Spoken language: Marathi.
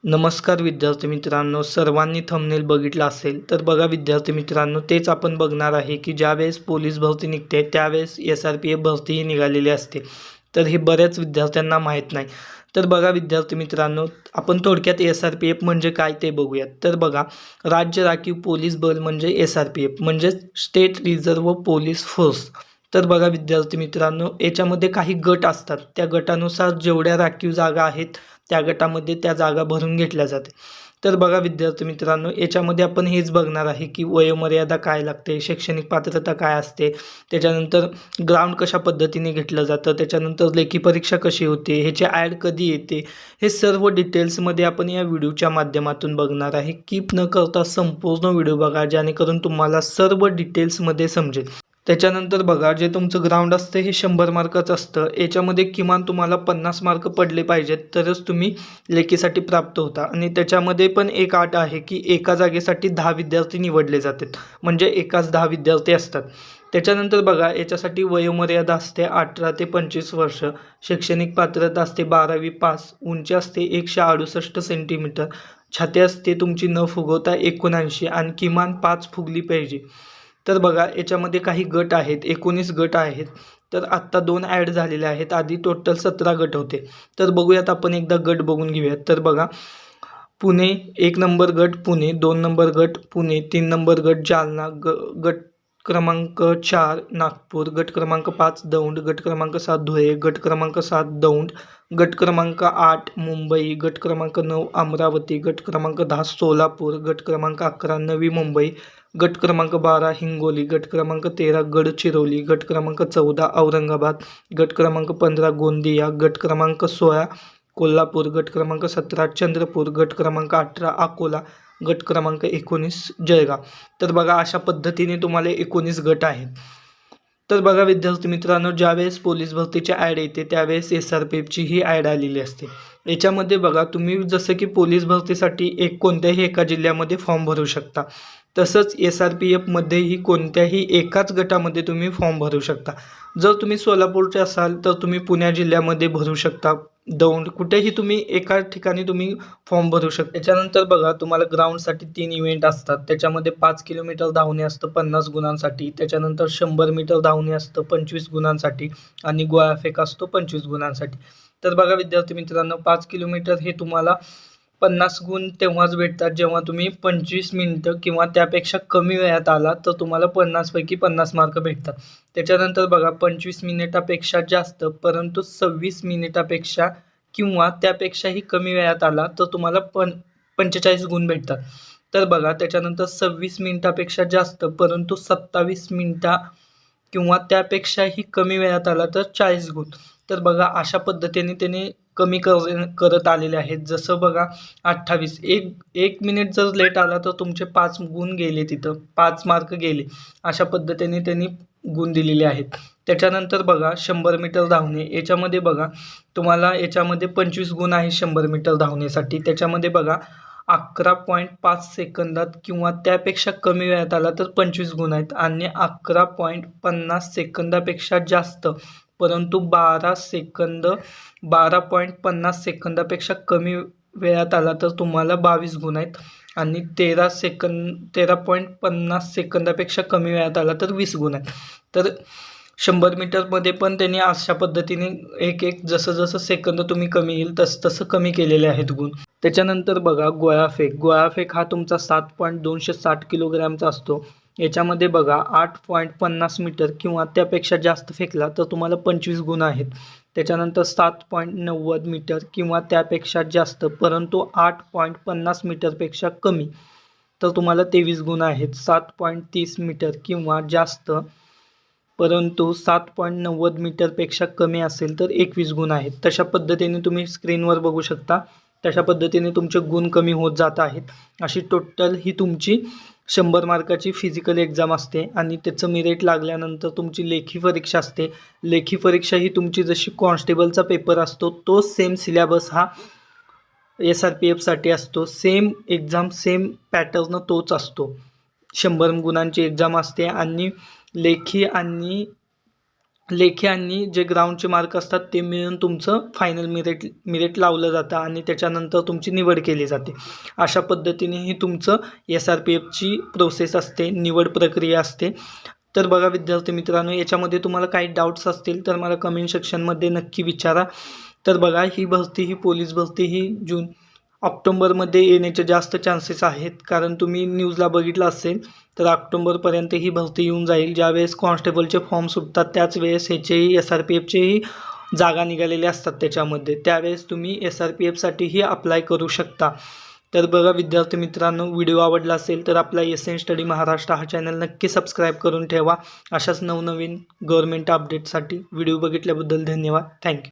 नमस्कार विद्यार्थी मित्रांनो, सर्वांनी थंबनेल बघितला असेल तर बघा विद्यार्थी मित्रांनो, तेच आपण बघणार आहे की ज्यावेळेस पोलीस भरती निघते त्यावेळेस SRPF भरतीही निघालेली असते. तर हे बऱ्याच विद्यार्थ्यांना माहीत नाही. तर बघा विद्यार्थी मित्रांनो, आपण थोडक्यात SRPF म्हणजे काय ते बघूयात. तर बघा, राज्य राखीव पोलीस बल म्हणजे SRPF म्हणजे स्टेट रिझर्व्ह पोलीस फोर्स. तर बघा विद्यार्थी मित्रांनो, याच्यामध्ये काही गट असतात. त्या गटानुसार जेवढ्या राखीव जागा आहेत त्या गटामध्ये त्या जागा भरून घेतल्या जाते. तर बघा विद्यार्थी मित्रांनो, याच्यामध्ये आपण हेच बघणार आहे की वयोमर्यादा काय लागते, शैक्षणिक पात्रता काय असते, त्याच्यानंतर ग्राउंड कशा पद्धतीने घेतलं जातं, त्याच्यानंतर लेखी परीक्षा कशी होते, ह्याची ॲड कधी येते, हे सर्व डिटेल्समध्ये आपण या व्हिडिओच्या माध्यमातून बघणार आहे. कीप न करता संपूर्ण व्हिडिओ बघा, जेणेकरून तुम्हाला सर्व डिटेल्समध्ये समजेल. त्याच्यानंतर बघा, जे तुमचं ग्राउंड असतं हे 100 मार्काचं असतं. याच्यामध्ये किमान तुम्हाला 50 मार्क पडले पाहिजेत तरच तुम्ही लेखीसाठी प्राप्त होता. आणि त्याच्यामध्ये पण एक अट आहे की एका जागेसाठी 10 विद्यार्थी निवडले जातात, म्हणजे एकाच 10 विद्यार्थी असतात. त्याच्यानंतर बघा, याच्यासाठी वयोमर्यादा असते 18 ते 25 वर्ष, शैक्षणिक पात्रता असते 12वी पास, उंची असते 168 सेंटीमीटर, छाती असते तुमची न फुगवता 79 आणि किमान 5 फुगली पाहिजे. तर बघा, याच्यामध्ये काही गट आहेत, 19 गट आहेत. तर आत्ता 2 ॲड झालेले आहेत. आधी टोटल 17 गट होते. तर बघूयात, आपण एकदा गट बघून घेऊयात. तर बघा, पुणे 1 नंबर गट पुणे, 2 नंबर गट पुणे, 3 नंबर गट जालना, गट क्रमांक 4 नागपूर, गट क्रमांक 5 दौंड, गट क्रमांक 7 धुळे, गट क्रमांक 7 दौंड, गट क्रमांक 8 मुंबई, गट क्रमांक 9 अमरावती, गट क्रमांक 10 सोलापूर, गट क्रमांक 11 नवी मुंबई, गट क्रमांक 12 हिंगोली, गट क्रमांक 13 गडचिरोली, गट क्रमांक 14 औरंगाबाद, गट क्रमांक 15 गोंदिया, गट क्रमांक 16 कोल्हापूर, गट क्रमांक 17 चंद्रपूर, गट क्रमांक 18 अकोला, गट क्रमांक 19 जळगाव. तर बघा, अशा पद्धतीने तुम्हाला 19 गट आहेत. तर बघा विद्यार्थी मित्रांनो, ज्यावेळेस पोलीस भरतीची ॲड येते त्यावेळेस SRPFची ही ॲड आलेली असते. याच्यामध्ये बघा, तुम्ही जसं की पोलीस भरतीसाठी कोणत्याही एका जिल्ह्यामध्ये फॉर्म भरू शकता, तसंच SRPFमध्येही कोणत्याही एकाच गटामध्ये तुम्ही फॉर्म भरू शकता. जर तुम्ही सोलापूरचे असाल तर तुम्ही पुणे जिल्ह्यामध्ये भरू शकता, दौंड कुठेही तुम्ही एका ठिकाणी तुम्ही फॉर्म भरू शकता. त्याच्यानंतर बघा, तुम्हाला ग्राउंडसाठी 3 इव्हेंट असतात. त्याच्यामध्ये 5 किलोमीटर धावणे असतं 50 गुणांसाठी, त्याच्यानंतर 100 मीटर धावणे असतं 25 गुणांसाठी आणि गोळाफेक असतो 25 गुणांसाठी. तर बघा विद्यार्थी मित्रांनो, 5 किलोमीटर हे तुम्हाला 50 गुण तेव्हाच भेटतात जेव्हा तुम्ही 25 मिनिटं किंवा त्यापेक्षा कमी वेळात आला तर तुम्हाला 50 पैकी 50 मार्क भेटतात. त्याच्यानंतर बघा, 25 मिनिटापेक्षा जास्त परंतु 26 मिनिटापेक्षा किंवा त्यापेक्षाही कमी वेळात आला तर तुम्हाला 45 गुण भेटतात. तर बघा, त्याच्यानंतर 26 मिनिटापेक्षा जास्त परंतु 27 मिनिटा किंवा त्यापेक्षाही कमी वेळात आला तर 40 गुण. तर बघा, अशा पद्धतीने त्याने कमी करत आलेले आहेत. जसं बघा, 28 एक मिनिट जर लेट आला तर तुमचे 5 गुण गेले, तिथं 5 मार्क गेले. अशा पद्धतीने त्यांनी गुण दिलेले आहेत. त्याच्यानंतर बघा, 100 मीटर धावणे याच्यामध्ये बघा, तुम्हाला याच्यामध्ये 25 गुण आहे 100 मीटर धावण्यासाठी. त्याच्यामध्ये बघा, 11.5 सेकंदात किंवा त्यापेक्षा कमी वेळात आला तर 25 गुण आहेत आणि 11.50 सेकंदापेक्षा जास्त परंतु 12.50 सेकंदापेक्षा कमी वेळात आला तर तुम्हाला 22 गुण आहेत आणि 13.50 सेकंदापेक्षा कमी वेळात आला तर 20 गुण आहेत. तर 100 मीटरमध्ये पण त्यांनी अशा पद्धतीने एक जसं सेकंद तुम्ही कमी येईल तसं कमी केलेले आहेत गुण. त्याच्यानंतर बघा, गोळाफेक हा तुमचा 7.260 किलोग्रॅमचा असतो. याच्यामध्ये बघा, 8.50 मीटर किंवा त्यापेक्षा जास्त फेकला तर तुम्हाला 25 गुण आहेत. त्याच्यानंतर 7.90 मीटर किंवा त्यापेक्षा जास्त परंतु 8.50 मीटरपेक्षा कमी तर तुम्हाला 23 गुण आहेत. 7.30 मीटर किंवा जास्त परंतु 7.90 मीटरपेक्षा कमी असेल तर 21 गुण आहेत. तशा पद्धतीने तुम्ही स्क्रीनवर बघू शकता. तशा पद्धतीने तुमचे गुण कमी होत जात आहेत. अशी टोटल ही तुमची 100 मार्काची फिजिकल एक्झाम असते आणि त्याचं मेरिट लागल्यानंतर तुमची लेखी परीक्षा असते. लेखी परीक्षा ही तुमची जशी कॉन्स्टेबलचा पेपर असतो तो सेम सिलेबस हा SRPFसाठी असतो. सेम एक्झाम सेम पॅटर्न तोच असतो. 100 गुणांची एक्झाम असते आणि लेखी आणि लेखी आणि जे ग्राउंडचे मार्क असतात ते मिळून तुमचं फायनल मेरिट लावलं जातं आणि त्याच्यानंतर तुमची निवड केली जाते. अशा पद्धतीने ही तुमचं SRPFची प्रोसेस असते, निवड प्रक्रिया असते. तर बघा विद्यार्थी मित्रांनो, याच्यामध्ये तुम्हाला काही डाऊट्स असतील तर मला कमेंट सेक्शनमध्ये नक्की विचारा. तर बघा ही पोलीस भरती ही ऑक्टोबरमध्ये येण्याचे जास्त चान्सेस आहेत, कारण तुम्ही न्यूजला बघितलं असेल तर ऑक्टोबरपर्यंत ही भरती येऊन जाईल. ज्यावेळेस कॉन्स्टेबलचे फॉर्म सुटतात त्याच वेळेस ह्याचेही SRPFचेही जागा निघालेल्या असतात त्याच्यामध्ये. त्यावेळेस तुम्ही SRPFसाठीही अप्लाय करू शकता. तर बघा विद्यार्थी मित्रांनो, व्हिडिओ आवडला असेल तर आपला SN स्टडी महाराष्ट्र हा चॅनल नक्की सबस्क्राईब करून ठेवा. अशाच नवनवीन गव्हर्नमेंट अपडेटसाठी. व्हिडिओ बघितल्याबद्दल धन्यवाद. थँक्यू.